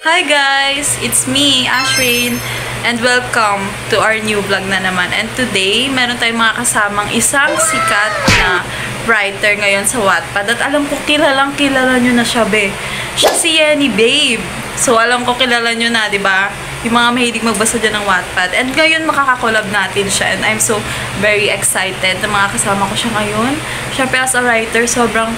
Hi guys! It's me, Ashrin, and welcome to our new vlog na naman. And today, meron tayong mga kasamang isang sikat na writer ngayon sa Wattpad. At alam ko, kilala nyo na siya, be. Siya si Yenny, babe. So, alam ko, kilala nyo na, di ba? Yung mga mahilig magbasa dyan ng Wattpad. And ngayon, makakakolab natin siya. And I'm so very excited na mga kasama ko siya ngayon. Siyempre, as a writer, sobrang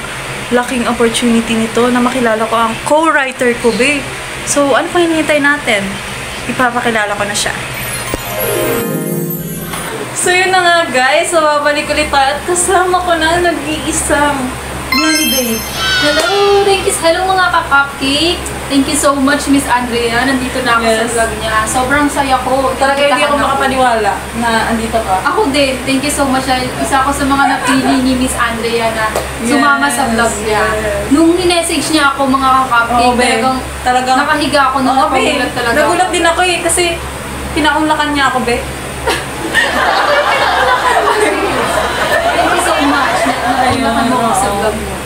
laking opportunity nito na makilala ko ang co-writer ko, be. So, ano pa hinihintay natin? Ipapakilala ko na siya. So, yun na nga guys. So, babalik ulit tayo. At kasama ko na nag-iisang Yenny, babe. Hello! Hello mga ka-cupcake! Thank you so much, Miss Andrea. Nandito na ako sa vlog niya. Sobrang saya ko. Talaga hindi ako makapaniwala na andito ka. Ako din. Thank you so much. Isa ako sa mga napili ni Miss Andrea na sumama sa vlog niya. Nung minessage niya ako mga ka-cupcake, talagang nakahiga ako nung napagulat talaga. Nagulat din ako eh, kasi pinaunlakan niya ako, be. Thank you so much. Naunlakan mo ako sa vlog mo.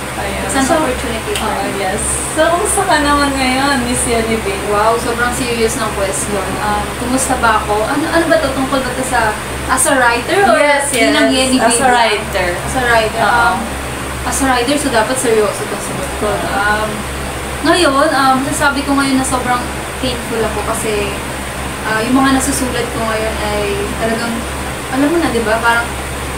It's an opportunity for me. Yes. So, kumusta ka naman ngayon, Miss Yenny, babe? Wow, sobrang serious ng question. Kumusta ba ako? Ano ba ito? Tungkol ba ito sa as a writer? Or Yes. Yenny, As a writer. As a writer. As a writer, so dapat seryoso ito sa ko. Ngayon, masasabi ko ngayon na sobrang thankful ako kasi yung mga nasusulat ko ngayon ay talagang, alam mo na, di ba? Parang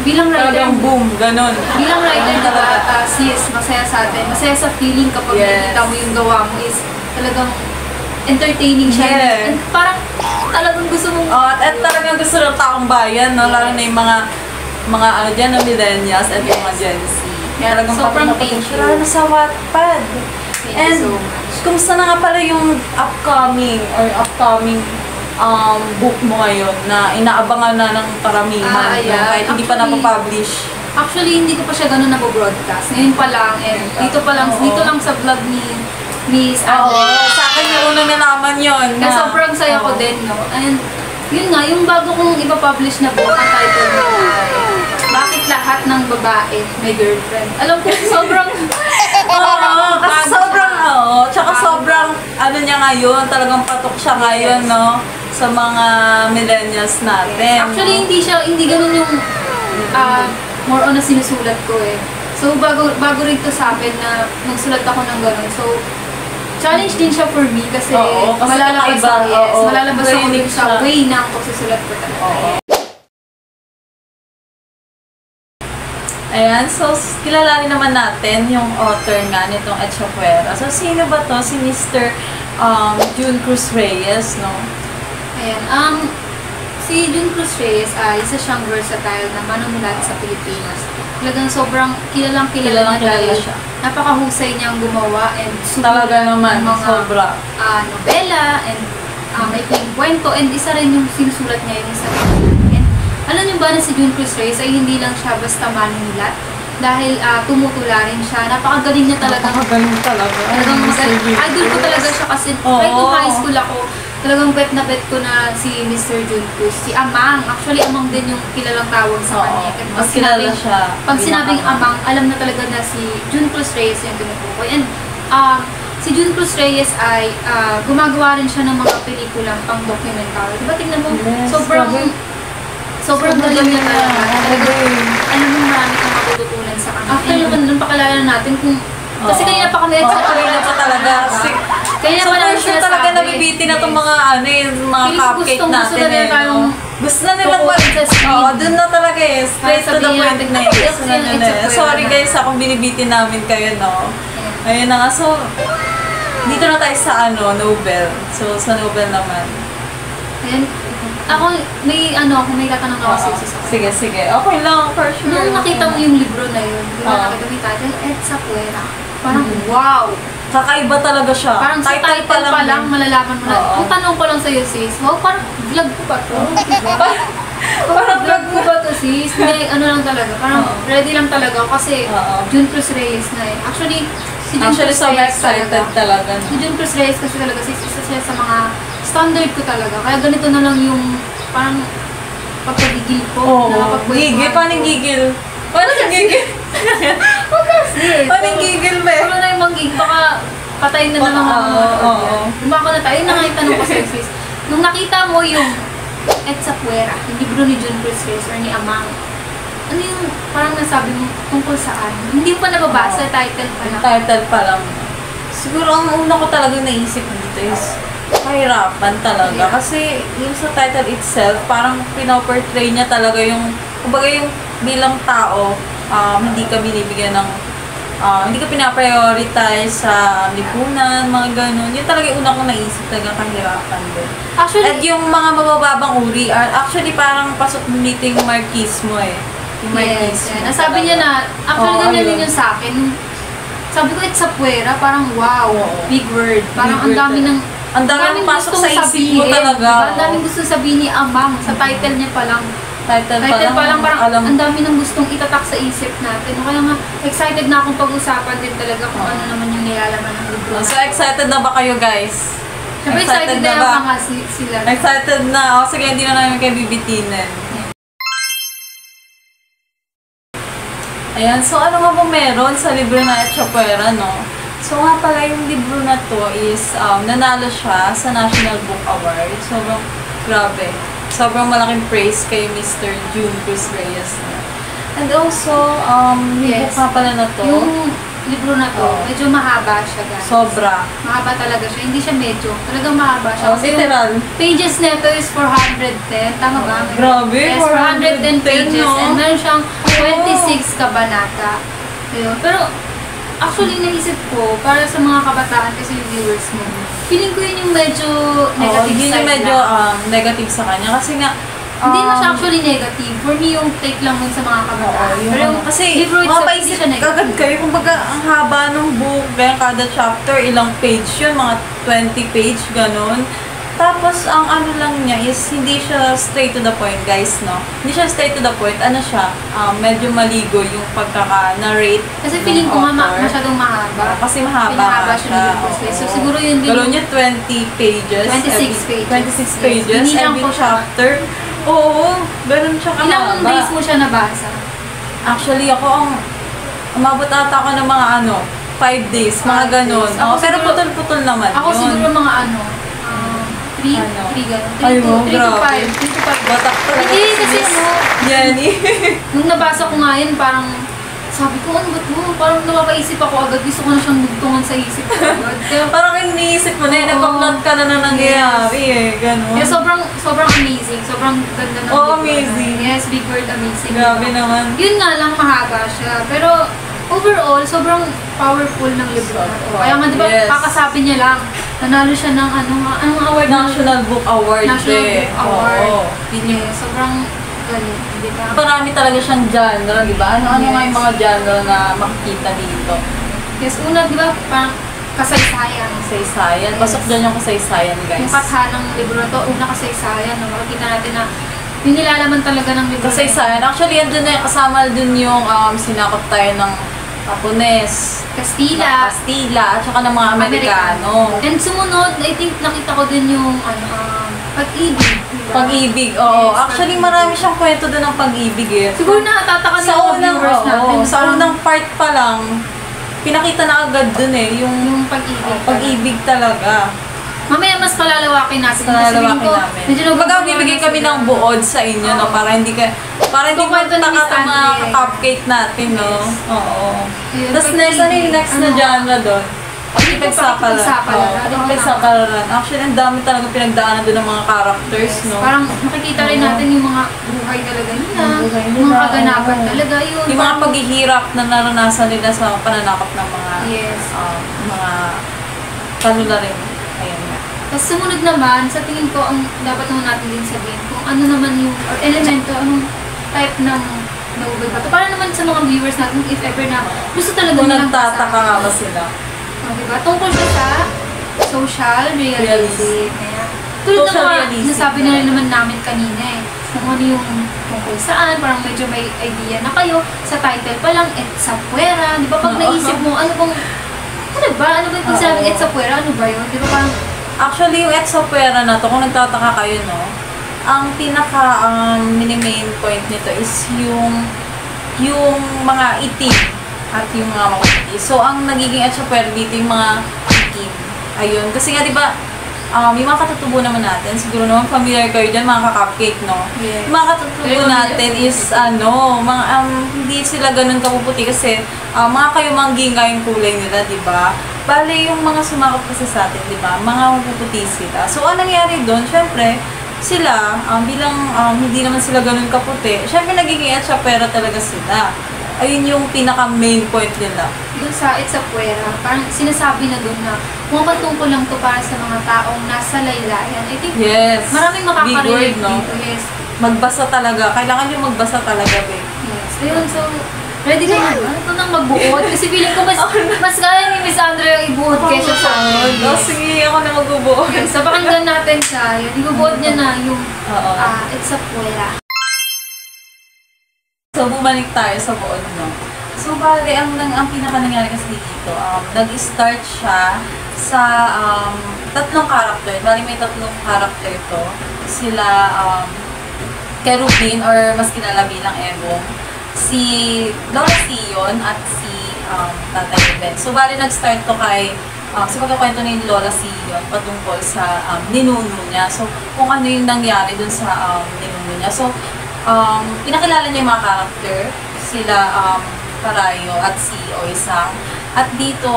bilang writer, talagang boom, ganon. Bilang writer, diba, sis, masaya sa atin. Masaya sa feeling kapag nakita mo yung gawa mo is talagang entertaining siya. Yes. And parang talagang gusto mong... At talagang gusto ng taong bayan, no? Lalo na yung mga ano dyan, na millennials at yung mga Gen Z. Talagang sobrang thank you. Lalo sa Wattpad. Thank you so much. Kumusta na nga pala yung upcoming book mo ngayon na inaabangan na ng karamihan kahit hindi pa napapublish? Actually, hindi ko pa siya ganun nabobroadcast. Ngayon pa lang, and dito lang sa vlog ni Miss Andrea. Sa akin yung unang nalaman yun. Kaya sobrang saya ko din, no? And yun nga, yung bago kong ipapublish na book, ang title mo ay Bakit Lahat ng Babae May Girlfriend? Alam ko, sobrang... Kasi sobrang ano niya ngayon, talagang patok siya ngayon, no? Sa mga millennials natin. Actually, hindi ganun yung more on na sinusulat ko eh. So, bago rin to sa akin na magsulat ako ng ganun. So, challenge din siya for me kasi malalabas ako din sa way ng pagsusulat ko talaga. Ayan, so kilalanin naman natin yung author nga nitong Echafuera. So, sino ba to? Si Mr. June Cruz Reyes, no? Ayan, si June Cruz Reyes ay isa siyang versatile na manunulat sa Pilipinas. Talagang sobrang kilalang siya. Napakahusay niyang gumawa and sumulat ng mga nobela and may kwento, and isa rin yung sinusulat niya yung sa alam niyo ba na si June Cruz Reyes ay hindi lang siya basta manunulat dahil tumutula rin siya. Napakagaling niya talaga. Napakagaling talaga. Talagang magaling. Idol ko talaga siya kasi kahit nung high school ako, talagang bet ko na si Mr. June Cruz. Si Amang. Actually, Amang din yung kilalang tawag sa kanya. Mas kilala siya. Pag sinabing Amang, alam na talaga na si June Cruz Reyes yung tinutukoy. And si June Cruz Reyes ay gumagawa rin siya ng mga pelikulang pang-documentary. Diba tingnan mo? Sobrang galing niya talaga. Alam mo, marami kang matututunan sa kanya. After naman pakilala natin kung... Kasi kanina pa kami talaga. Kaya pa namin sure talaga nabibitin na itong mga cupcake natin. Gusto na nilang doon na talaga eh. Straight to the point na eh. Sorry guys, akong binibitin namin kayo, no? Ayun na nga. So, dito na tayo sa Nobel. So, sa Nobel naman. Ayan. Ako, may tatanong ako sa isa. Sige. Okay lang, for sure. Nung nakita mo yung libro na yun, di ba nakita mo yung title, Echafuera. Parang, wow! Kakaiba talaga siya. Parang sa title pa lang, malalaman mo na. Ang tanong ko lang sa'yo, sis, wow, parang vlog ko ba ito? Parang vlog ko ba ito, sis? Hindi, lang talaga. Parang ready lang talaga kasi June Cruz Reyes na eh. Actually, si June Cruz Reyes talaga. Si June Cruz Reyes kasi talaga, sis, isa siya sa mga standard ko talaga. Kaya ganito na lang yung parang pagpagigil ko. Gigil? Paano gigil? Huwag kasi. Paano gigil ba? Wala na yung manggig. Baka patayin na naman ako. Lumaka muna tayo. Yung nakaitanong ko sa Chris. Nung nakita mo yung Etsapuera, yung libro ni Jun Cruz Reyes or ni Amang, ano yung parang nasabi mo tungkol saan? Hindi mo pa nababasa, title pa lang. Title pa lang. Siguro ang una ko talaga naisip dito is kahirapan talaga. Yeah. Kasi yung sa title itself, parang pinoportray niya talaga yung, kumbaga yung bilang tao, hindi ka binibigyan ng, hindi ka pinaprioritize sa lipunan, mga ganun. Yun talaga yung una kong naisip talaga kahirapan din. Actually, At yung mga mabababang uri, actually parang pasok dito yung marxismo eh. Yung yes. marxismo Nasabi niya na, actually Oo, ganyan ayun. din yun sa akin. Sabi ko, Etsapuera, parang wow, Oo. big word. Parang Big ang dami word ng ang daming pasok sa gustong isip mo sabihin, talaga. diba? Ang daming gustong sabihin ni Amang sa title niya pa lang. Title Pa lang parang alam ang dami ng gustong itatak sa isip natin. Kaya nga, excited na akong pag-usapan din talaga kung ano naman yung nilalaman ng libro. So excited na ba kayo guys? Siyempre excited na yung mga sila. Excited na. Sige, hindi na namin kayo bibitinin. Ayan, so ano nga ba meron sa libro na Etsapuera, no? So nga pala yung libro na to is nanalo siya sa National Book Award. Sobrang grabe. Sobrang malaking praise kay Mr. Jun Cruz Reyes. And also, yung Yes. book nga pala na to, Yung libro na to, Oo. medyo mahaba siya, guys. sobra. Mahaba talaga siya. Hindi siya medyo. Talagang mahaba siya. Oh, Kasi yung literal. pages nito is 410. Tama ba? Grabe, Yes, 410 pages. no? And meron siyang 26 kabanata. Ayun. Pero, actually, naisip ko, para sa mga kabataan kasi yung viewers mo, feeling ko yun yung medyo negative yun side yung medyo na. negative sa kanya. Kasi nga, Hindi na siya actually negative. For me, yung take lang nun sa mga kabataan. yung, Pero yung kasi libro itself, hindi mapaisip siya negative. agad kayo. Kumbaga, ang haba ng book, kaya kada chapter, ilang page yun, mga 20 page, ganun. Tapos, ang ano lang niya is, hindi siya straight to the point, guys, no? Hindi siya straight to the point. Ano siya? Medyo maligo yung pagkaka-narrate Kasi ng feeling ko nga author. masyadong mahaba. Kasi mahaba Pinahaba nga siya siya. ng libro. So, oo. siguro yun din Gano'n yung- niya 20 pages. 26 pages. 26 Yes. pages. Binilang Every ko siya. chapter. Oo, ganun siya kahaba. Ilang days mo siya nabasa? Actually, ako umabot ata ako ng mga 5 days, mga 5 ganun. days. Ako Pero siguro- putol-putol naman Ako yun. siguro mga 3 Ano? 3 ganun. Ay, 3 to wow, 3 to grabe. 5. 3 to 5. Batak talaga. Hindi, kasi Jenny. nung nabasa ko nga yun, parang sabi ko, ano ba ito? Parang napapaisip ako agad. Gusto ko na siyang bugtungan sa isip ko agad. Kaya, Parang iniisip mo na yun, Oo. nagpa-plot ka na nangyayari eh. Ganun. kaya sobrang amazing. Sobrang ganda ng Oo, libro. amazing. Yes, big word amazing. Grabe diba? naman. Yun nga lang, mahaba siya. Pero overall, sobrang powerful ng libro na to. Kaya nga, di ba, Yes. kakasabi niya lang, nanalo siya ng anong award? National Book Award. National eh. Book Award. Oo. Yun yung Yeah, sobrang galing, di ba? marami talaga siyang genre, di ba? Ano nga Yes. yung mga genre na makikita dito? Yes, una, di ba, parang kasaysayan. Kasaysayan. Yes. Pasok dyan yung kasaysayan, guys. Yung katha ng libro na to, una kasaysayan, no? Makikita natin na yung nilalaman talaga ng libro. Kasaysayan. Actually, andun na kasama dun yung sinakop tayo ng Hapones, Kastila. Kastila, at saka ng mga Amerikano. And sumunod, I think nakita ko din yung pag-ibig. Diba? Pag-ibig, oo. Yes, Actually, pag-ibig. marami siyang kwento dun ng pag-ibig eh. Siguro natataka sa yung mga unang, viewers natin. sa unang part pa lang, pinakita na agad dun eh, yung pag-ibig. pag-ibig talaga. Mamaya mas palalawakin natin. Palalawakin Kasi ko, namin. medyo Kumbaga, bibigay kami ng buod sa inyo, no? Oo. Para hindi So, kwento ni magtaka Miss sa mga Andre. cupcake natin, no? Yes. Oo. Yun, Tapos next, ano yung next na Ano? genre doon? Pakikipagsapalaran. Pakikipagsapalaran. Pakikipagsapalaran. Actually, ang dami talaga pinagdaanan doon ng mga characters, Yes. no? Parang makikita rin Oo. natin yung mga buhay talaga nila. Yung buhay Yung nila, mga kaganapan oo. talaga. Yun, Yung mga parang- paghihirap na naranasan nila sa pananakop ng mga Yes. mga kanula rin. Ayan nga. Tapos sumunod naman, sa tingin ko, ang dapat naman natin din sabihin kung ano naman yung or elemento, anong type ng novel ba ito. Para naman sa mga viewers natin, if ever na gusto talaga Kung nilang nagtataka basahin. nga ba sila. Diba? Tungkol siya sa social realism. Realism. Ayan. Tulad ng Social mga realism. nasabi na rin naman namin kanina eh. Kung ano yung tungkol saan, parang medyo may idea na kayo. Sa title pa lang, Etsapuera. Di ba pag Oo. naisip mo, ano bang, ano ba? Ano ba yung pag sabi Oo. Etsapuera? Ano ba yun? Di ba parang, Actually, yung Etsapuera na to, kung nagtataka kayo, no, ang pinaka mini-main point nito is yung mga itim at yung mga makuti. So, ang nagiging Etsapuera dito yung mga itim. Ayun. Kasi nga, di ba, yung mga katutubo naman natin, siguro naman familiar kayo dyan, mga ka-cupcake, no? Yes. Yung mga katutubo natin is, mga, hindi sila ganun kapuputi kasi mga kayumanggi nga yung kulay nila, di ba? Bale, yung mga sumakot kasi sa atin, di ba? Mga mapuputi sila. So, anong nangyari doon? Syempre, sila, bilang hindi naman sila ganun kaputi, syempre nagiging etsyapera talaga sila. Ayun yung pinaka-main point nila. Doon sa It's a Puera, parang sinasabi na doon na kung patungkol lang to para sa mga taong nasa laylayan. I think Yes. maraming makaka-relate Big word, no? dito. Yes. Magbasa talaga. Kailangan yung magbasa talaga, babe. Yes. Ayun, so, ready ka na? Ano ito nang magbuod? Kasi feeling ko mas kaya ni Miss Andrea yung ibuod kaysa sa akin. Oh, sige, ako na magbubuo. Yes, so pakinggan natin siya. Yan, ibubuod niya na yung It's a Puera. So, bumalik tayo sa buod, no? So, bale, ang pinaka nangyari kasi dito, nag-start siya sa tatlong character. Bale, may tatlong character to. Sila, Kerubin, or mas kilala bilang Ebong, si Lola Sion, at si Tatay Ben. So, bale, nag-start to kay sa pagkakwento ni Lola Sion patungkol sa ninuno niya. So, kung ano yung nangyari dun sa ninuno niya. So, pinakilala niya yung mga character, sila Karayo at si Oisang. At dito,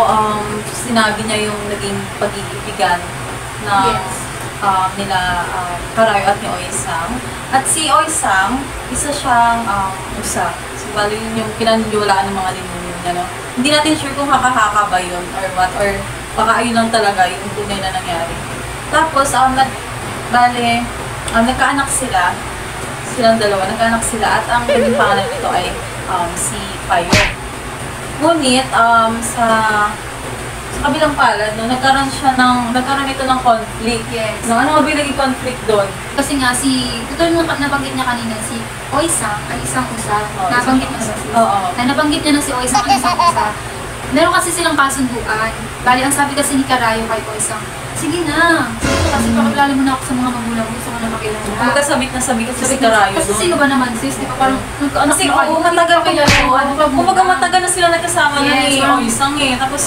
sinabi niya yung naging pag-iibigan na nila Karayo at ni Oisang. At si Oisang, isa siyang usa. So, bali yun yung pinaniniwalaan ng mga ninuno niya, no? Hindi natin sure kung haka-haka ba yun or what, or baka ayun lang talaga yung tunay na nangyari. Tapos, nagkaanak sila, silang dalawa, nagkaanak sila, at ang naging pangalan nito ay si Payo. Ngunit, sa kabilang palad, no, nagkaroon ito ng conflict. Yes. No, ano ba yung naging conflict doon? Kasi nga, ito yung nabanggit niya kanina, si Oisang ay isang usa. Nabanggit niya na nabanggit niya na si Oisang ay isang usa. Meron kasi silang kasunduan. Bali, ang sabi kasi ni Karayo kay Oisang, sige na, kasi pakilala mo na ako sa mga magulang, gusto ko na makilala. Magkasabik na sabi kasi si Karayo Kasi doon. sino ba naman sis? Di ba parang nagkaanak Kasi na kayo? matagal pa Kilala mo, ano ba Kumbaga matagal na sila nagkasama na Yes, ni parang- Oisang Tapos,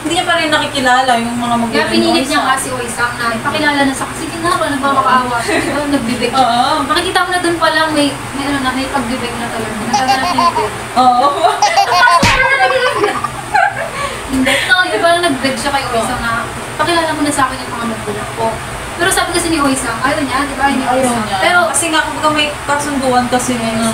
hindi niya pa rin nakikilala yung mga magulang Kaya pinilit ni niya Oisang. kasi Oisang na ipakilala na sa kasi na ba nagpapakaawa. Di ba nagbibig siya. Oo. Makikita mo na doon pa lang may pagbibig na talaga. Nagkaganap na yung big. Oo. Hindi. No, yung parang nag-beg siya kay Oisang na pakilala mo na sa akin yung mga magulang ko. Pero sabi kasi ni Oisang, ayaw niya, di ba? Hindi Ayaw Oisang. niya. Pero, Kasi nga, kumbaga may kasunduan kasi na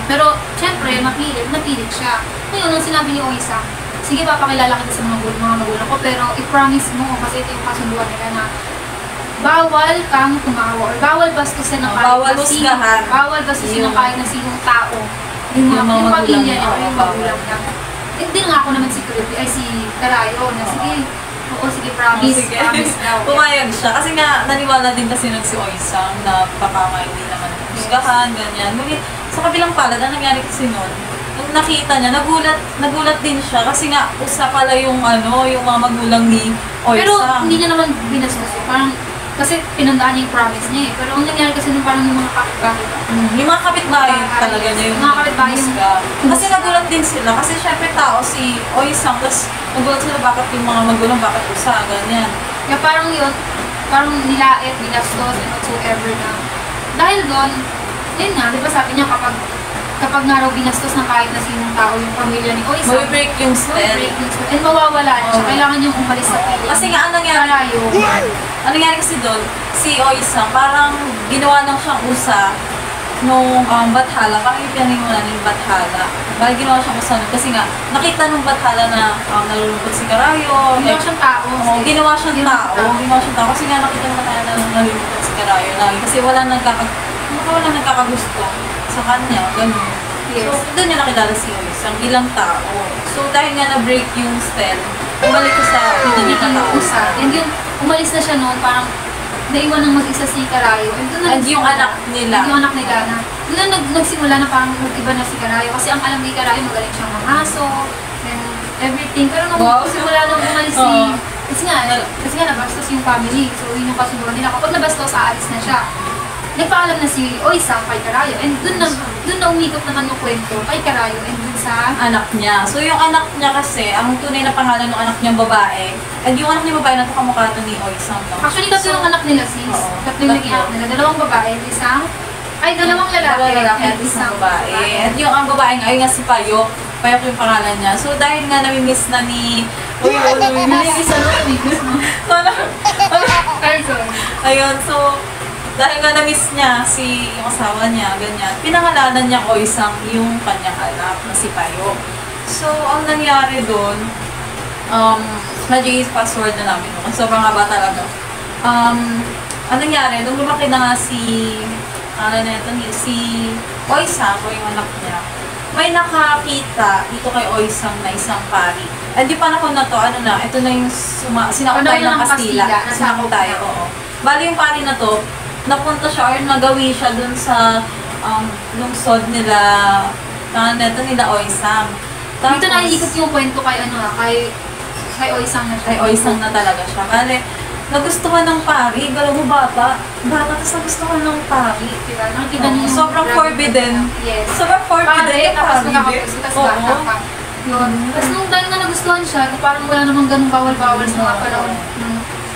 pero, syempre, napilit siya. Ngayon, nung sinabi ni Oisang, sige, papakilala kita sa mga magulang ko, pero i-promise mo, kasi ito yung kasunduan nila na bawal kang tumawa or bawal bastusin ng kahit bawal na sino. husgahan. Bawal bastusin ng kahit na sinong tao. Yung mga Yung magulang pamilya niya, niya o oo, yung magulang niya. Hindi nga ako naman si Kirby, ay si Karayo na sige, oo, sige, promise, promise daw. Pumayag siya. Kasi nga, naniwala din kasi si Oisang na baka nga hindi naman husgahan, ganyan. Ngunit, sa kabilang palad, ang nangyari kasi noon, nung nakita niya, nagulat din siya kasi nga, usa pala yung yung mga magulang ni Oisang. Pero hindi niya naman binastos. Parang, kasi pinandaan niya yung promise niya eh. Pero ang nangyari kasi nung parang yung mga kapitbahay. Yung mga kapitbahay talaga niya yung mga kapitbahay yung husga. Kasi nagulat din sila. Kasi syempre tao si Oisang, tapos nagulat sila bakit yung mga magulang, bakit usa, ganyan. Kaya parang yun, parang nilait, binastos, and whatsoever na. Dahil doon, yun nga, di ba sabi niya kapag nga raw binastos ng kahit na sinong tao yung pamilya ni Oisang, Mag-break yung spell. and mawawala na siya. Kailangan niyang umalis sa pilit. Kasi nga, anong nangyari kasi doon, si Oisang, parang ginawa lang siyang usa nung Bathala, parang yung pinaniniwalaan yung Bathala. Parang ginawa siyang usa nun. Kasi nga, nakita nung Bathala na nalulungkot si Karayo. Ginawa siyang tao. Ginawa siyang tao. Kasi nga, nakita nung Bathala na nalulungkot si Karayo lagi. Kasi wala nagkakagusto sa kanya, ganun. Yes. So, doon niya nakilala si Oisang bilang tao. So, dahil nga na-break yung spell, umalik ko sa pinagiging usa. And yun, umalis na siya noon, parang naiwan ng mag-isa si Karayo. And yung anak nila. Yung anak nila na, doon na nagsimula na parang mag-iba na si Karayo. Kasi ang alam ni Karayo, magaling siyang mangaso, and everything. Pero nung simula nung umalis kasi nga nabastos yung family. So, yun yung kasunduan nila. Kapag nabastos, aalis na siya. Nagpaalam na si Oisang kay Karayo. And doon na umikot naman yung kwento kay Karayo and dun sa anak niya. So, yung anak niya kasi, ang tunay na pangalan ng anak niyang babae, and yung anak niya babae na ito kamukha ito ni Oisang, no? Actually, tatlo yung anak nila, sis. Oo, Tatlo yung naging anak nila. Dalawang babae, dalawang lalaki, at isang babae. At yung ang babae nga, ayun nga si Payok. Payok yung pangalan niya. So, dahil nga namimiss na ni... namimiss na. Ayun, so, dahil nga na-miss niya yung asawa niya, ganyan, pinangalanan niya Oisang yung kanyang anak na si Payo. So, ang nangyari doon, medyo i-password na namin, kasi sobrang haba talaga. Ang nangyari, nung lumaki na nga si Oisang, o yung anak niya, may nakakita dito kay Oisang na isang pari. At di panahon na to, ito na yung sinakop tayo ng Kastila. Sinakop tayo, oo. Bali yung pari na to, napunta siya or nagawi siya dun sa lungsod nila nila Oisang. Tapos, dito naiikot yung kwento kay Oisang na siya. Kay Oisang na talaga siya. Bale, nagustuhan ng pari, galaw mo bata, tapos nagustuhan ng pari. Diba? Nakikita niyo yung sobrang forbidden. Yes. Sobrang forbidden yung tapos pari. nakakapuso, tapos bata ka. Yun. Tapos nung dahil nga nagustuhan siya, parang wala namang ganung bawal-bawal sa mga panahon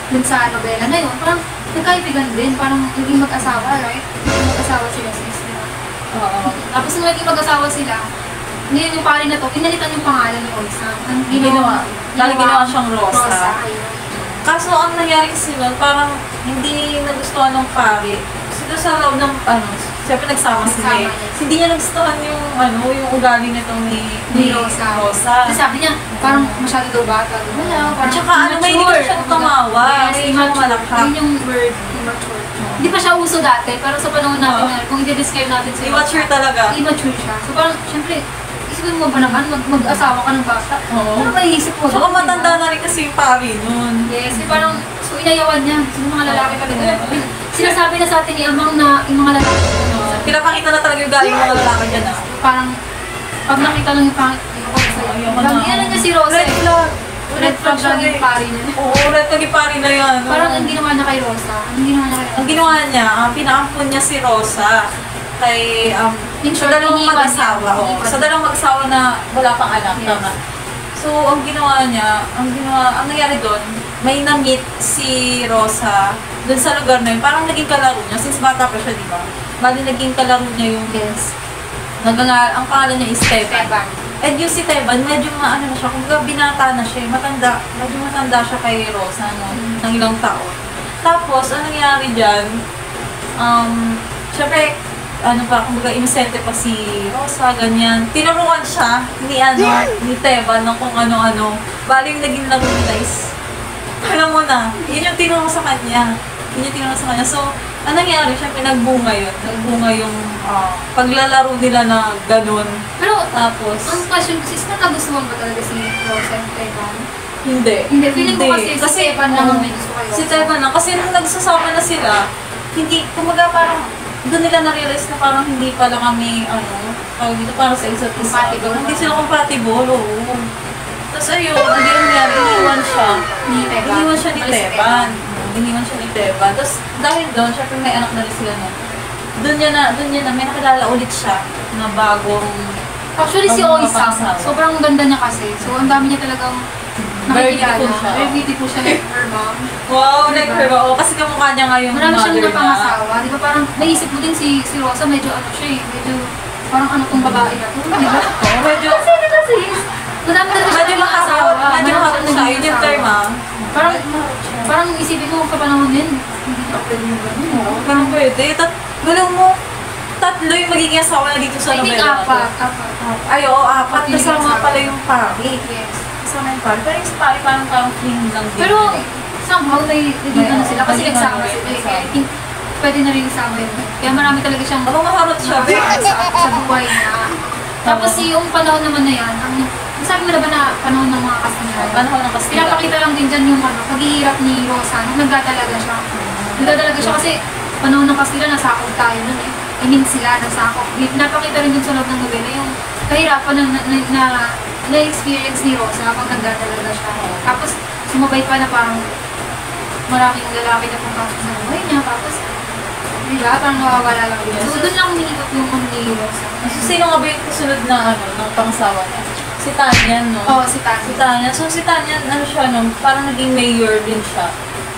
dun sa nobela na yun. Parang nagkaibigan din, parang naging mag-asawa, right? Naging mag-asawa sila, sis, diba? Oo. Tapos nung naging mag-asawa sila, ngayon yung pari na to, pinalitan yung pangalan ni Oisang. Ang ginawa siyang Rosa. Ayun. Kaso ang nangyari kasi nun, parang hindi nagustuhan ng pari. Kasi doon sa loob ng, siyempre nagsama sila eh. Hindi niya nagustuhan yung ugali nitong ni Rosa. Kasi sabi niya, parang masyado daw bata. At saka may hindi ko siya tumawa. Yes, yun yung word, immature. Hindi pa siya uso dati, pero sa panahon natin, kung i-describe natin sa immature talaga. Immature siya. So parang, siyempre, isipin mo ba naman, mag-asawa ka ng bata? Oo. Ano maiisip mo? Saka matanda na rin kasi yung pari nun. Yes, parang, so inayawan niya. Yung mga lalaki talaga. Sinasabi na sa atin ni Amang na yung mga lalaki. Pinapakita na talaga yung galing mga lalaki dyan ah. Parang, pag nakita lang yung pangit, yan niya si Rosa. Red flag. Red flag lang yung pari niya. Oo, red flag yung pari na yan. Parang ang ginawa niya kay Rosa. Ang ginawa niya, pinaampun niya si Rosa kay sa dalawang mag-asawa. Sa dalawang mag-asawa na wala pang anak. Yes. Tama. So, ang ginawa niya, ang nangyari doon, may na-meet si Rosa doon sa lugar na yun. Parang naging kalaro niya, since bata pa siya, di ba? Bali, naging kalaro niya yung... Yes. Ang pangalan niya is Teban. And yung si Teban, medyo na siya, kung binata na siya, medyo matanda siya kay Rosa, ng ilang taon. Tapos, ang nangyari dyan, syempre, kumbaga, inosente pa si Rosa, ganyan. Tinuruan siya ni Teban ng kung ano-ano. Bali yung naging laro nila is, alam mo na, yun yung tinuro sa kanya. So, ang nangyari, syempre, nagbunga yung paglalaro nila na ganun. Pero, tapos, ang question ko, sis, nakagustuhan ba talaga si Rosa and Teban? Hindi. Feeling ko kasi si Teban lang may gusto kayo. Si Teban lang. Kasi nung nagsasama na sila, kumbaga parang, doon nila na-realize na parang hindi pala kami, dito parang sa isa't isa. Hindi sila compatible, oo. Tapos ayun, naging nangyari, iniwan siya ni Teban. Tapos dahil doon, syempre may anak na rin sila nun. Doon niya na, may nakilala ulit siya na bagong... Actually, si Oisang, sobrang ganda niya kasi. So, ang dami niya talagang nakikilala. Very beautiful siya, like her mom. Wow, like her mom. Kasi kamukha niya nga yung marami mother siyang napangasawa. Di ba parang naisip mo din si Rosa, medyo siya eh. Medyo parang tong babae na to. Di ba? Oo, medyo... Kasi diba sis? Madami talaga siya medyo napangasawa. Medyo mahal siya. Yun yung term ah. Parang isipin mo sa panahon din, hindi ka pwede mo gano'n. Oo, parang pwede. Galaw mo, tatlo yung magiging asawa na dito sa I think novela na to. apat. Ay, oo, apat. Kasama pala yung pari. Yes. Kasama yung pari. Pero yung pari parang clean lang din. Pero somehow naging ano sila kasi nagsama sila. Kaya I think pwede na rin isama yun. Kaya marami talaga siyang maharot siya. sa buhay niya. Tapos yung panahon naman na yan, sabi mo na ba na panahon ng mga Kastila? Panahon ng Kastila. Pinapakita lang din dyan yung paghihirap ni Rosa nung nagdadalaga siya. Nagdadalaga siya kasi panahon ng Kastila, nasakop tayo nun eh. I mean sila, nasakop. Pinapakita rin dun sa loob ng nobela yung kahirapan na experience ni Rosa kapag nagdadalaga siya. Tapos sumabay pa na parang maraming lalaki na pumasok sa buhay niya. Tapos Diba? Parang nawawala lang din. So, doon lang umiikot yung ni Rosa. So, sino nga ba yung kasunod na ng pangasawa niya? Si Tanya, no? Oo, si Tanya. Si Tanya. So, si Tanya, siya, no? Parang naging mayor din siya.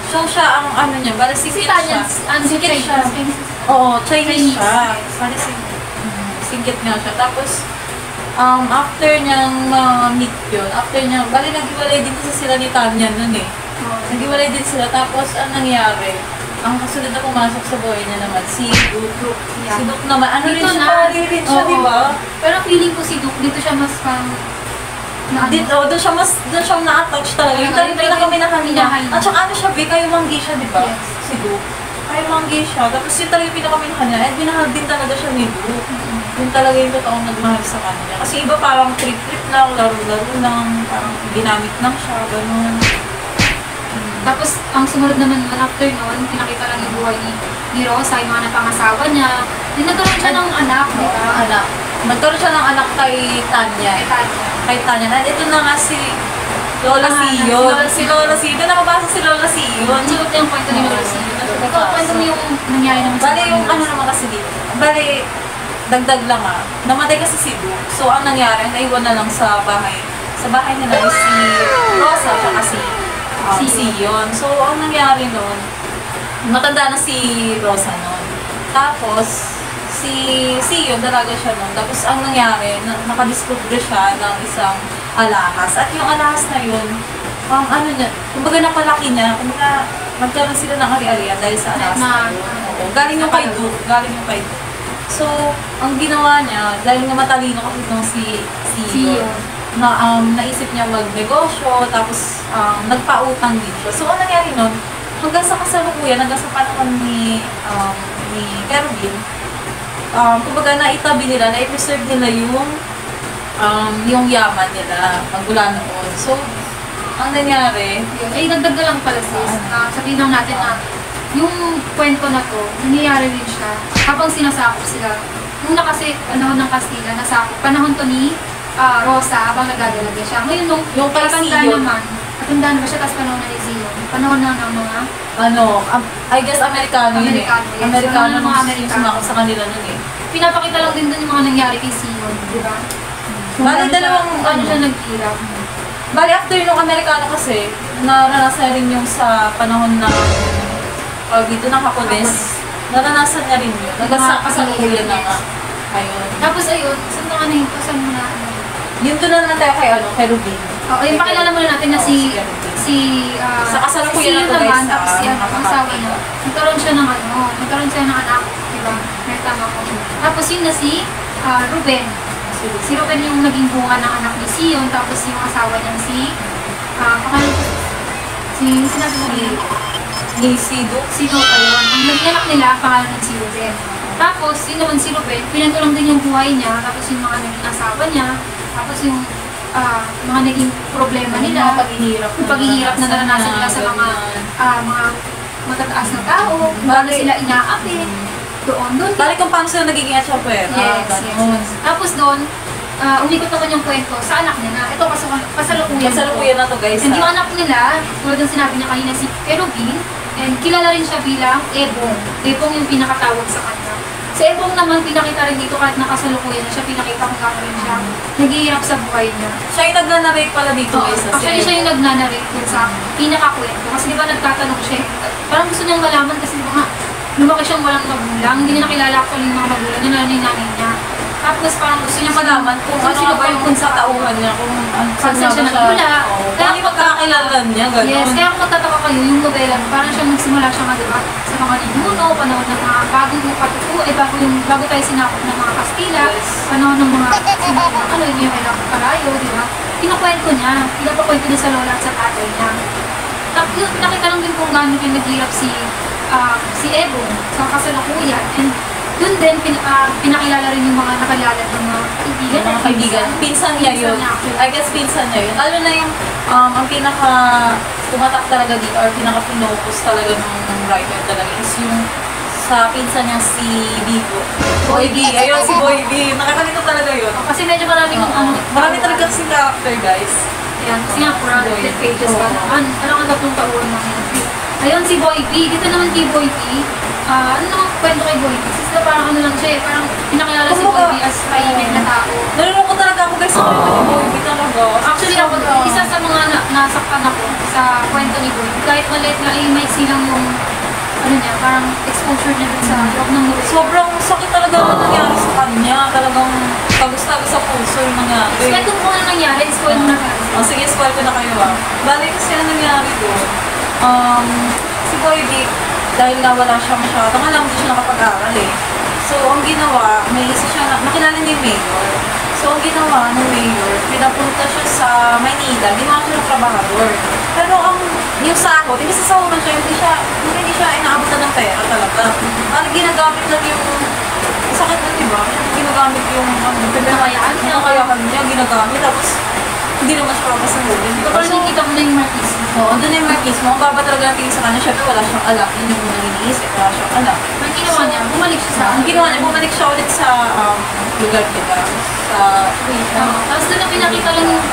So, siya ang niya, bala Si sikit Tanya, siya. sikit siya. Oo, Chinese siya. Yes. Bala sikit nga siya. Tapos, after niyang meet yun, bali nag-iwalay din kasi sila ni Tanya nun eh. Nag-iwalay din sila. Tapos, ang nangyari, ang kasunod na pumasok sa buhay niya naman, si Duke. Yeah. Si Duke naman, Dito rin na. rin siya, Oo. di ba? Pero feeling ko si Duke, dito siya mas parang Doon siya na-attach talaga. Yung talagang pinakaminahan niya. At saka siya, kayo manggi siya, di ba? Yes. Si Duke. Kayo manggi siya. Tapos yun talaga yung pinakaminahan niya. And binahal din talaga siya ni Duke. Yun talaga yung totoong nagmahal sa kanya. Kasi iba parang trip-trip lang, laro-laro lang, parang ginamit lang siya, ganun. Tapos, ang sumunod naman after noon, pinakita lang yung buhay ni Rosa, yung mga napangasawa niya. Then, nagkaroon siya ng anak, di ba? Anak. Nagkaroon siya ng anak kay Tanya. Kay Tanya. Kay Tanya. And ito na nga si Lola Sion. Si Lola Sion. Doon nakabasa si Lola Sion. Ang sugot niya yung kwento ni Lola Sion. Ikaw, kwento mo yung nangyari naman Bale yung naman kasi dito. Bale, dagdag lang namatay kasi si Duke. So, ang nangyari, naiwan na lang sa bahay. Sa bahay nila is si Rosa at si Sion. So, ang nangyari nun, matanda na si Rosa nun. Tapos, si Sion, dalaga siya nun. Tapos, ang nangyari, nakadiscover siya ng isang alahas. At yung alahas na yun, kumbaga napalaki niya, kumbaga magkaroon sila ng ari-arian dahil sa alahas na yun. Oo, galing yung kay Duke. So, ang ginawa niya, dahil nga matalino kasi itong si Sion, naisip niya magnegosyo, tapos nagpautang din siya. So, ang nangyari nun, hanggang sa kasalukuyan, hanggang sa panahon ni Kerwin, kumbaga naitabi nila, na-preserve nila yung yaman nila, magmula noon. So, ang nangyari, ay dagdag lang pala sis, sabihin lang natin na yung kwento na to, nangyayari rin siya habang sinasakop sila. Una kasi, panahon ng Kastila, nasakop. Panahon to ni Rosa, habang nagdadalaga siya. Ngayon, yung kay Sion naman, matanda na ba siya, tapos panahon na ni Sion. Panahon na ng mga I guess Amerikano yun eh. Amerikano, yes. Amerikano Mga nung Amerikano. sumakop sa kanila nun eh. pinapakita lang din doon yung mga nangyari kay Sion, di ba? Bali, dalawang Paano siya naghirap? Bali, after nung Amerikano kasi, naranasan rin yung sa panahon ng dito ng Hapones. Naranasan niya rin yun. Nagkasalukuyan na nga. Ayun. Tapos ayun, saan ka na yun? Saan mo na? Yun doon na naman tayo kay Rubin. Ayun, pakilala muna natin na si sa kasalukuyan na to naman, guys, tapos ang asawa niya. Nagkaroon siya ng anak, di ba? May tama ko. Tapos yun na si Ruben. Si Ruben yung naging bunga ng anak ni Sion, tapos yung asawa niya pangalan ko, sinabi mo Ni Sido. Sino ayun. Ang naging anak nila, pangalan ng si Ruben. Tapos, yun naman si Ruben, pinento lang din yung buhay niya, tapos yung mga naging asawa niya, tapos yung mga naging problema nila, yung paghihirap na naranasan nila sa mga matataas na tao, bago sila inaapi, doon. Balik kung paano sila nagiging atsapwera. Yes. Tapos doon, umikot naman yung kwento sa anak niya na, ito kasalukuyan na to guys. And yung anak nila, tulad ng sinabi niya kanina, si Kerubin, and kilala rin siya bilang Ebong. Ebong yung pinakatawag sa kanya. Si Ebong naman, pinakita rin dito kahit nakasalukuyan na siya, pinakita kung gano'n siya naghihirap sa buhay niya. Siya yung nagnanarrate pala dito guys. Actually, siya yung nagnanarrate dun sa pinakakwento. Kasi di ba nagtatanong siya, parang gusto niyang malaman kasi di ba nga, lumaki siyang walang magulang, hindi niya nakilala actually yung mga magulang niya, nanay niya. Tapos parang gusto niya malaman kung ano ba yung sa tauhan niya, kung saan siya nagmula. Kaya hindi magkakilala niya, gano'n. Yes, kaya kung magtataka kayo, yung novela, parang siya nagsimula siya nga, diba, sa mga ninuno, panahon ng mga bago tayo sinakop ng mga Kastila, panahon ng mga, yun yung kailangan kalayo, diba? Pinakwento niya sa lola at sa tatay niya. Tapos nakita lang din kung gano'n yung naghirap si Ebo sa kasalukuyan. And yun din, pinakilala rin yung mga nakilala ng mga kaibigan. Mga kaibigan. Pinsan niya yun. I guess pinsan niya yun. Lalo na yung, ang pinaka tumatak talaga dito or pinaka-pinocus talaga ng writer talaga is yung sa pinsan niya si Bigo. Boy B. Ayun, si Boy B. Nakakalito talaga yun. Kasi medyo maraming marami talaga kasing character, guys. Ayan, kasi nga 400 pages ba? Alam nga 3 taon naman. Ayun, si Boy B. Dito naman kay Boy B, ano naman kwento kay Boy? Kasi parang ano lang siya eh, parang pinakilala si Boy as tahimik na tao. Nalulungkot talaga ako guys sa kwento ni Boy talaga. Actually ako, isa sa mga nasaktan ako sa kwento ni Boy. Kahit maliit nga, maiksi lang yung ano niya, parang exposure niya dun sa loob ng murid. Sobrang sakit talaga na nangyari sa kanya. Talagang tagos-tagos sa puso yung nangyari. Kaya kung ano nangyari, spoil mo na kasi. Sige, spoil ko na kayo Bali kasi ang nangyari doon, si Boy Dick, dahil nga wala siya masyado, nga lang hindi siya nakapag-aral eh. So, ang ginawa, may isa siya, nakilala niya yung mayor. So, ang ginawa ng mayor, pinapunta siya sa Maynila, ginawa siya ng trabahador. Pero yung sahod, hindi sa sahuran siya, hindi siya inaabutan ng pera talaga. Parang ginagamit lang yung, sakit na diba? Ginagamit yung, pinakayahan niya, ginagamit, tapos hindi naman siya papasahulin. Parang nakikita mo na yung markismo. Oo, doon na yung markismo. Ang baba talaga natin sa kanya, syempre wala siyang alam. Yun yung unang iniisip, wala siyang alam. Ang ginawa niya, bumalik siya sa Ang ginawa niya, bumalik siya ulit sa lugar nila. Sa tapos doon na pinakita lang yung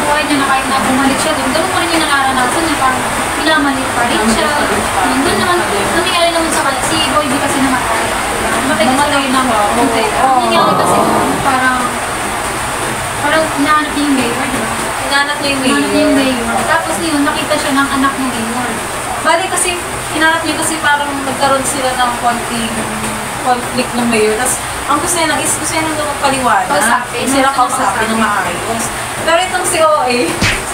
buhay niya na kahit na bumalik siya doon. Ganun pa rin yung nararanasan niya, parang pinamalit pa rin siya. Doon naman, nangyari naman sa kanya, si Boy B kasi namatay. Namatay na ba? Ang nangyari kasi parang hinahanap niya yung mayor, di ba? hinahanap niya yung Hinahanap niya yung mayor. mayor. Tapos yun, nakita siya ng anak ng mayor. Bali kasi, hinahanap niya kasi parang nagkaroon sila ng konting conflict ng mayor. Tapos, ang gusto niya lang is, gusto niya lang magpaliwanag. Kausapin. Sila kausapin ng maayos. Pero itong si OA,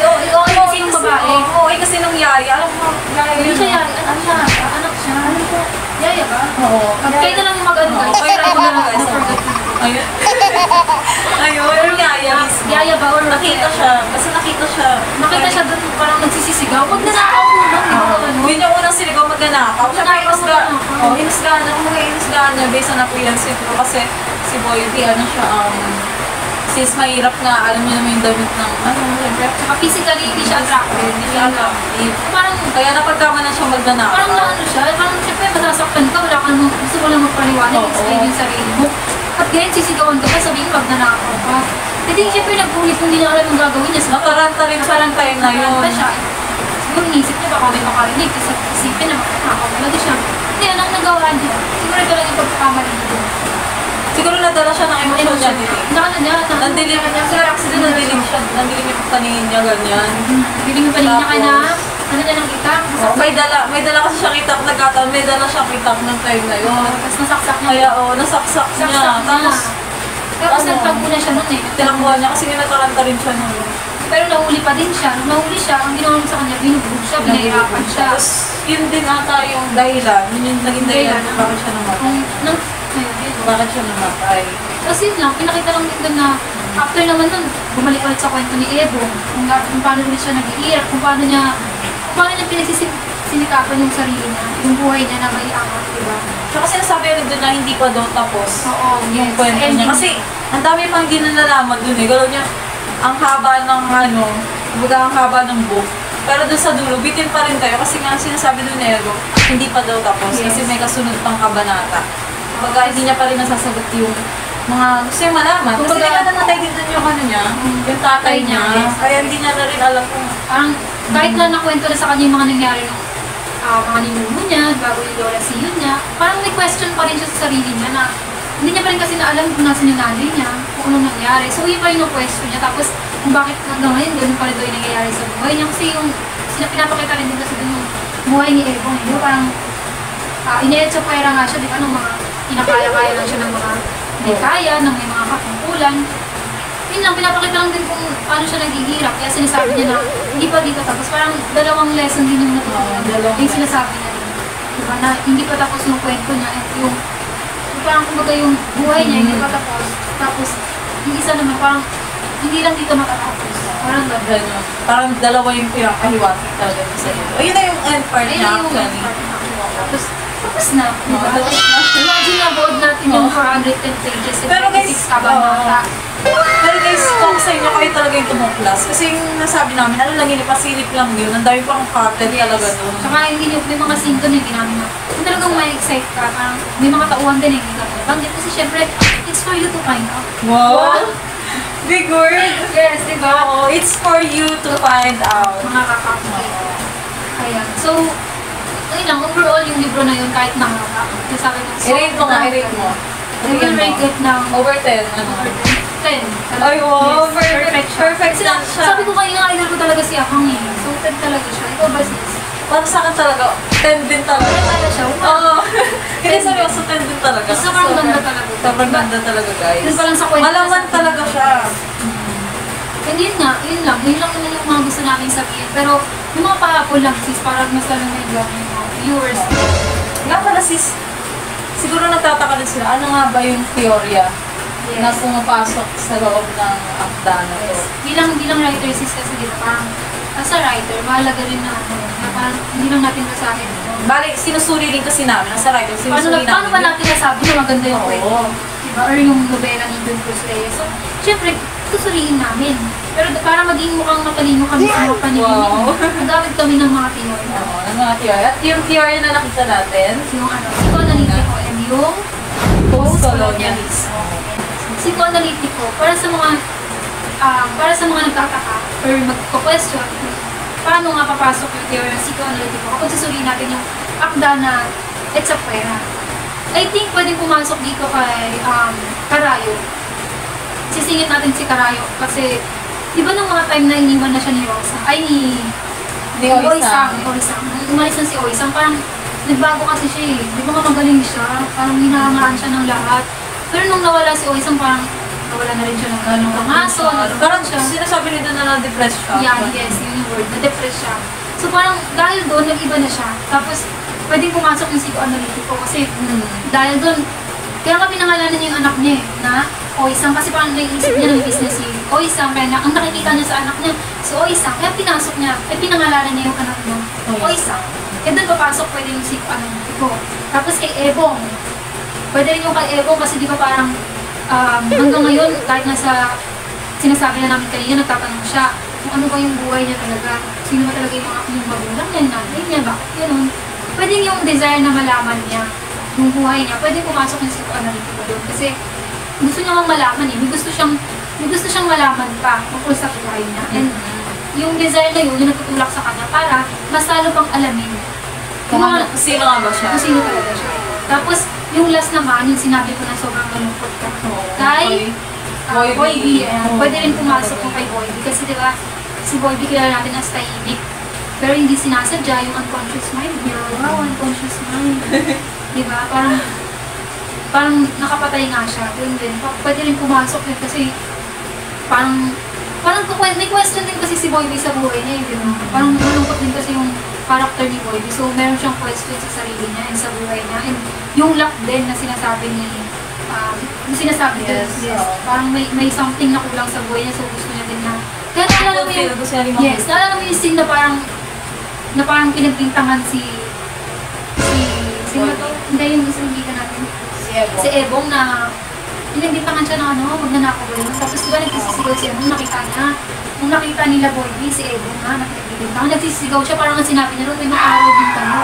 Oo, kasi yung babae. OA kasi nung Yaya, alam mo, Yaya Hindi yun. siya yari. Ano siya? Anak siya. Ano po? Yaya ba? Oo. Kayo na lang mag-ano guys. Oo, kayo na lang mag-ano, guys. Forgot. Ayun. Ayun, yung Yaya mismo. Yaya ba? Or Nakita siya, kasi nakita siya. Nakita siya doon parang nagsisisigaw. Pag nanakaw mo lang, di ba ano? Yun yung unang siligaw magnanakaw. Siya Magnanakaw, hinusgahan niya based on appearance ito kasi si Boy B, ano siya, since mahirap nga, alam niyo naman yung damit ng, siyempre, Saka physically, hindi siya attractive. hindi siya attractive. Parang, Kaya napagkama na siya magnanakaw. parang na ano siya, parang siyempre masasaktan ka, wala ka nung gusto mo lang magpaliwanag, Oo. explain yung sarili mo. At ganyan, sisigawan ka pa, sabihin pag nanakaw ka. Hindi, siyempre nagpulit kung hindi na alam yung gagawin niya. Nataranta rin sa parang time na yun. Nataranta siya. Siguro inisip niya baka may makarinig kasi isipin na magnanakaw talaga siya. Hindi, anong nagawa niya? Siguro ito lang yung pagkakamali niya. Siguro nadala siya ng emosyon niya din. Nakano niya, Nandilim, sa accident nandilim siya, nandilim yung paningin niya, ganyan. Biling yung paligid niya kaya na, ano niya nang itak, May dala kasi siya kitap, nagkataon, may dala siya kitap ng time na yun. tapos nasaksak niya. Kaya nasaksak niya. Saksak niya. Tapos ano, nagtagpo na siya nun eh. tinakuha niya kasi nataranta rin siya nun. Pero nahuli pa din siya. Nung nahuli siya, ang ginawa mo sa kanya, binugbog siya, pinahirapan siya. Tapos, yun din ata yung dahilan. Yun yung naging dahilan kung bakit siya namatay. Kung, nang, ayun, yun. Bakit siya namatay. Tapos yun lang, pinakita lang din doon na after naman nun, bumalik ulit sa kwento ni Evo, kung paano ulit siya nag-iiyak, kung paano niya sinikapan yung sarili niya, yung buhay niya na may angat, diba? Tsaka sinasabi rin doon na hindi pa daw tapos Oo, yung yes. kwento niya. Ending. Kasi, ang dami pang ginalalaman doon eh. Galaw niya, ang haba ng ang haba ng book. Pero doon sa dulo, bitin pa rin kayo kasi nga sinasabi doon ni Ego, hindi pa daw tapos Yes. kasi may kasunod pang kabanata. Kumbaga, hindi niya pa rin nasasagot yung mga gusto yung malaman. Kasi Kumbaga, hindi namatay din doon yung yung tatay niya. Yes. Kaya hindi niya na rin alam kung Parang, kahit na nakwento na sa kanya yung mga nangyari nung mga ninuno niya, bago yung Lola Siyo niya, parang may question pa rin siya sa sarili niya na hindi niya pa rin kasi na alam kung nasa yung nanay niya, kung anong nangyari. So, yun pa rin yung question niya. Tapos, kung bakit hanggang ngayon, ganun pa rin daw yung nangyayari sa buhay niya. Kasi yung, pinapakita rin din kasi dun yung buhay ni Ebong. Yung parang, ina-edge of nga siya, di ba, ng mga kinakaya-kaya lang siya ng mga hindi kaya, ng may mga katungkulan. Yun lang, pinapakita lang din kung paano siya naghihirap. Kaya sinasabi niya na hindi pa dito tapos. Parang dalawang lesson din yung natutunan. Yung sinasabi niya rin. Diba, na hindi pa tapos yung kwento niya. At yung parang kumbaga yung buhay niya, hindi pa tapos. Tapos, yung isa naman, parang hindi lang dito matatapos. Parang gano'n. parang dalawa yung pinakahiwatig talaga sa iyo. Ayun na yung end part Ayun niya yung actually. tapos, tapos na. Diba? Tapos na. Imagine na board natin yung 410 pages and Pero guys, 26 kabanata. Pero guys, kung sa inyo kayo talaga yung tumuklas. Kasi yung nasabi namin, ano lang yun, pasilip lang yun. Ang dami pang content talaga doon. Saka hindi niyo, may mga scene doon hindi namin na kung talagang may excite ka, parang may mga tauhan din hindi ka nabanggit. Kasi syempre, it's for you to find out. Wow! Big word! Yes, di ba? Oo, it's for you to find out. Mga kakapit. Ayan. So, ayun lang, overall yung libro na yun, kahit nahaba, I-rate mo nga, i-rate mo. I will rate it ng Over 10, ano? 10. Ay, wow, Yes, perfect siya. perfect Kasi lang siya. sabi ko kanina, idol ko talaga si Akang eh. So, 10 talaga siya. Ikaw ba sis? Para sa akin talaga, 10 din talaga. Kaya talaga siya. Oo. Hindi sabi ko sa 10 din talaga. Sobrang ganda talaga. Sobrang ganda talaga, guys. Yun pa lang sa kwento. Malaman talaga siya. And yun nga, yun lang naman yung mga gusto namin sabihin. Pero, yung mga pahapon lang sis, parang mas lang yung mga viewers. Nga pala sis, siguro nagtataka din sila, ano nga ba yung teorya na pumapasok sa loob ng akda na to? Bilang writer sis kasi dito, parang as a writer, mahalaga rin na ano, na parang hindi lang natin basahin. Bali, sinusuri rin kasi namin, nasa writer, sinusuri namin. Paano ba natin nasabi na maganda yung kwento? Oo. Diba? Or yung nobela ni Don Cruz Reyes. So, syempre, susuriin namin. Pero para maging mukhang matalino kami sa mga paningin, Wow. nagamit kami ng mga teorya. Oo, ng mga teorya. At yung teorya na nakita natin, Yung ano, psychoanalytico and yung post-colonialism. psychoanalytico para sa mga nagtataka or magko-question paano nga papasok yung teorya ng psychoanalytico kapag susuriin natin yung akda na Etsapuera. I think pwedeng pumasok dito kay Carayo. Sisingit natin si Carayo kasi di ba nung mga time na iniwan na siya ni Rosa, ay ni Oisang. Nung umalis na si Oisang, parang nagbago kasi siya eh. Di ba nga magaling siya? Parang hinahangaan siya ng lahat. Pero nung nawala si Oisang, parang nawala na rin siya ng pangaso. Parang sinasabi nila na na-depress siya. Yeah, yes, yun yung word. Na-depress siya. So parang dahil doon, nag-iba na siya. Tapos, pwedeng pumasok yung psychoanalytico kasi dahil doon, kaya nga pinangalanan niya yung anak niya eh, na Oisang. Kasi parang naiisip niya ng business si Oisang. Kaya ang nakikita niya sa anak niya, si Oisang. Kaya pinasok niya, pinangalanan niya yung anak niya, Oisang. Kaya doon papasok pwede yung psychoanalytico. Tapos kay Ebong, pwede rin yung kay Ebong kasi di ba parang hanggang ngayon, kahit nasa sinasabi na namin kanina, nagtatanong siya kung ano ba yung buhay niya talaga. Sino ba talaga yung magulang niya, nanay niya, bakit ganun. Pwede yung desire na malaman niya yung buhay niya, pwede pumasok yung psychoanalytico doon. Kasi gusto niya mang malaman eh. May gusto siyang malaman pa tungkol sa buhay niya. And yung desire na yun, yung nagtutulak sa kanya para mas lalo pang alamin Kung sino nga ba siya? kung sino talaga siya. Tapos, yung last naman, yung sinabi ko na sobrang malungkot ka. Kay Boy B. Pwede rin pumasok yung kay Boy B. Kasi diba, si Boy B kilala natin as tahimik. Pero hindi sinasadya yung unconscious mind. Wow, unconscious mind. Diba? Parang nakapatay nga siya. Yun din. Pwede rin pumasok yun kasi parang may question din kasi si Boy B sa buhay niya. Diba? Parang malungkot din kasi yung character ni Boy B. So, meron siyang question sa sarili niya and sa buhay niya. And yung luck din na sinasabi ni Yes. Parang may something na kulang sa buhay niya. So, gusto niya din na kaya naalala mo yung naalala mo yung scene na parang pinagbintangan sino to? Hindi yung isang bida natin. Si Ebong na pinagbintangan siya ng magnanakaw ba yun. Tapos diba nagsisigaw si Ebong, nung nakita nila Boy B, si Ebong na nagbibintangan. Nagsisigaw siya, parang ang sinabi niya ron, may araw din tayo.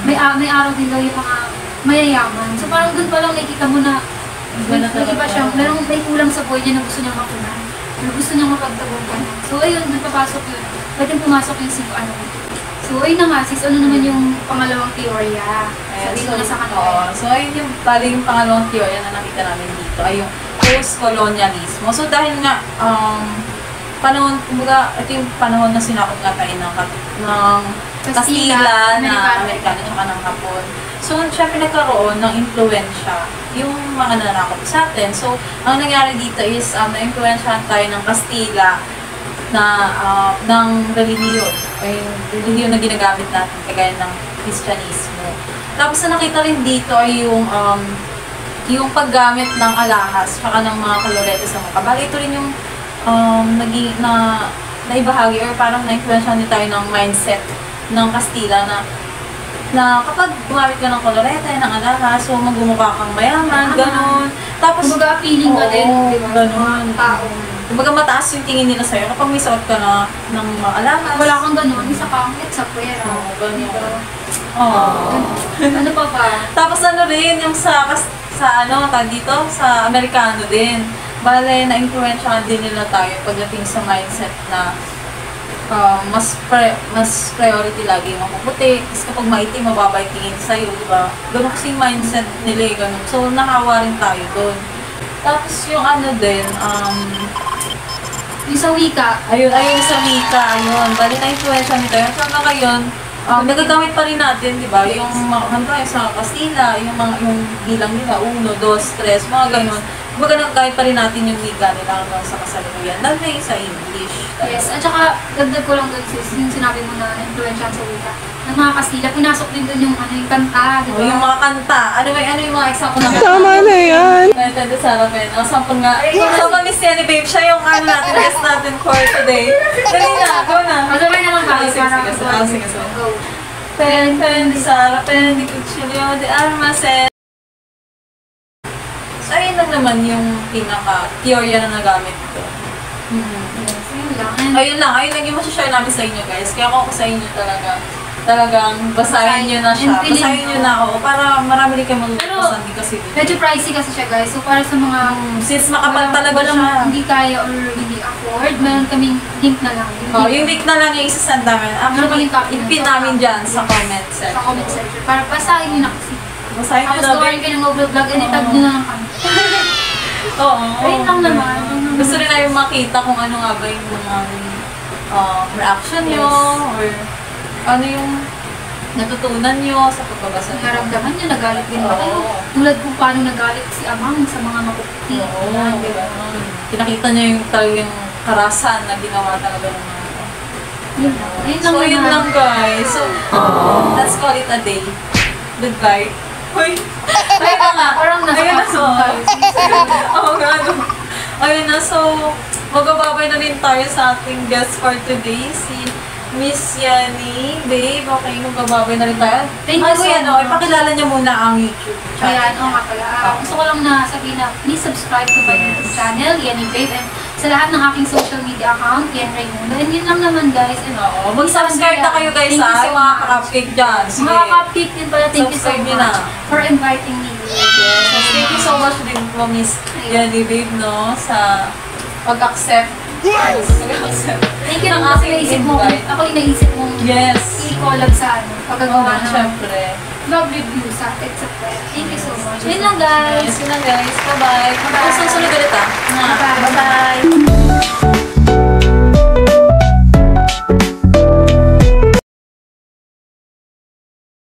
May araw din daw yung mga mayayaman. So parang doon pa lang nakikita mo na may iba siya, may kulang sa buhay niya na gusto niyang mapunan. Gusto niyang mapagtagumpayan. So ayun, doon papasok yun. Pwedeng pumasok yung So ayun na nga, sis, ano naman yung pangalawang teorya? Sabihin mo na sa kanila. So ayun yung pangalawang teorya na nakita namin dito ay yung post-colonialismo. So dahil nga, panahon, kumbaga, ito yung panahon na sinakop nga tayo ng Kastila, na Amerikano, tsaka ng Hapon. So, syempre nagkaroon ng impluensya yung mga nanakop sa atin. So, ang nangyari dito is, na-impluensyahan tayo ng Kastila na ng relihiyon o yung relihiyon na ginagamit natin kagaya ng Kristyanismo. Tapos na nakita rin dito ay yung paggamit ng alahas tsaka ng mga kalorete sa mukha. Bali, ito rin yung naibahagi or parang na-influensyahan din tayo ng mindset ng Kastila na kapag gumamit ka ng kolorete, ng alahas, so magmumukha kang mayaman, gano'n. Tapos, kumbaga feeling ka din, di ba? Gano'n. Kumbaga mataas yung tingin nila sa'yo kapag may suot ka na ng mga alahas. Wala kang gano'n, isa kang Etsapuera. Oo, gano'n. Ano pa ba? Tapos ano rin, yung tag dito, sa Amerikano din. Bale, na-influensyahan din nila tayo pagdating sa mindset na mas priority lagi yung mapuputi. Tapos kapag maitim, mababa yung tingin sa'yo, di ba? Ganun kasi yung mindset nila eh, ganun. So, nakawa rin tayo doon. Tapos yung ano din, Yung sa wika, ayun sa Mika, ayun. Bali na-influensya nito. Yung hanggang ngayon, nagagamit pa rin natin, di ba? Yung mga kanta, yung sa Kastila, yung bilang nila, 1, 2, 3, mga ganun. Kumbaga nagagamit pa rin natin yung wika nila hanggang sa kasalukuyan. Lalo na yung sa English. yes. At saka, dagdag ko lang doon sis, yung sinabi mo na influensya sa wika. Ng mga Kastila, pinasok din doon yung, yung kanta, di ba? Yung mga kanta. Ano yung mga example na Tama na yan. Nintendo Sarapin. Sample nga. Ay, kung sa Miss Jenny Babe, siya yung natin, guest natin for today. Dali na, go na. Masabay na lang tayo para Sige. go. Pen di Sarapin, di Cuchillo, di Armacet. So, ayun lang naman yung pinaka-teorya na nagamit ko. Yes, yun lang. And Ayun lang yung masashare namin sa inyo guys. Kaya ako sa inyo talagang basahin nyo na siya. And feeling Basahin nyo ko. na ako para marami rin kayo Pero, matutusan din kasi. medyo pricey kasi siya guys. So para sa mga Since makapal talaga walang siya. hindi kaya or hindi afford, meron kaming link na lang. Yung link na lang yung isasend namin. Actually, Meron kaming copy ipin nun. namin dyan sa comment Sa section. comment section. Para basahin nyo na kasi. Basahin nyo Tapos na. gawain kayo ng vlog and itag nyo na lang kami. Oo. Ayun lang naman. Gusto rin namin makita kung ano nga ba yung mga reaction nyo or ano yung natutunan nyo sa pagbabasa nyo. Naramdaman nyo, nagalit din ba kayo? Oo. Tulad kung paano nagalit si Amang sa mga makukuti. Oo, diba? Pinakita niya yung talagang karasan na ginawa talaga ng mga Yun lang. Ayun lang So, yun naman. lang guys. So, let's call it a day. Goodbye. Uy! Ayun na nga. Parang nasa Ayun na, classroom so, tayo. Oo nga, no. Ayun na, so, magbababay na rin tayo sa ating guest for today, si Miss Yani. Babe, okay, magbababay na rin tayo. Thank you so much. Ipakilala niya muna ang YouTube channel. Ayan, oo nga pala. Gusto ko lang na sabihin na please subscribe to my YouTube channel, Yenny Babe, and sa lahat ng aking social media account, Yen Raimundo. And yun lang naman guys. And, Oo, mag-subscribe na kayo guys Thank you ha, so yung mga much. ka-cupcake dyan. Sige. Mga cupcake din pala, thank you so Subscribe much nyo na. for inviting me. Yes, thank you so much din po, Miss Yani Babe, no, sa pag-accept. Pag-accept. Thank you ng naman kasi ating naisip mo, invite. ako yung naisip mong Yes. i-collab sa pagkagawa Oo, ng syempre. vlog review sa etc. Thank you so much. Yun lang guys. Yes, yun lang guys. Bye-bye. Bye-bye. Susunod ulit ah. Bye-bye. Bye-bye.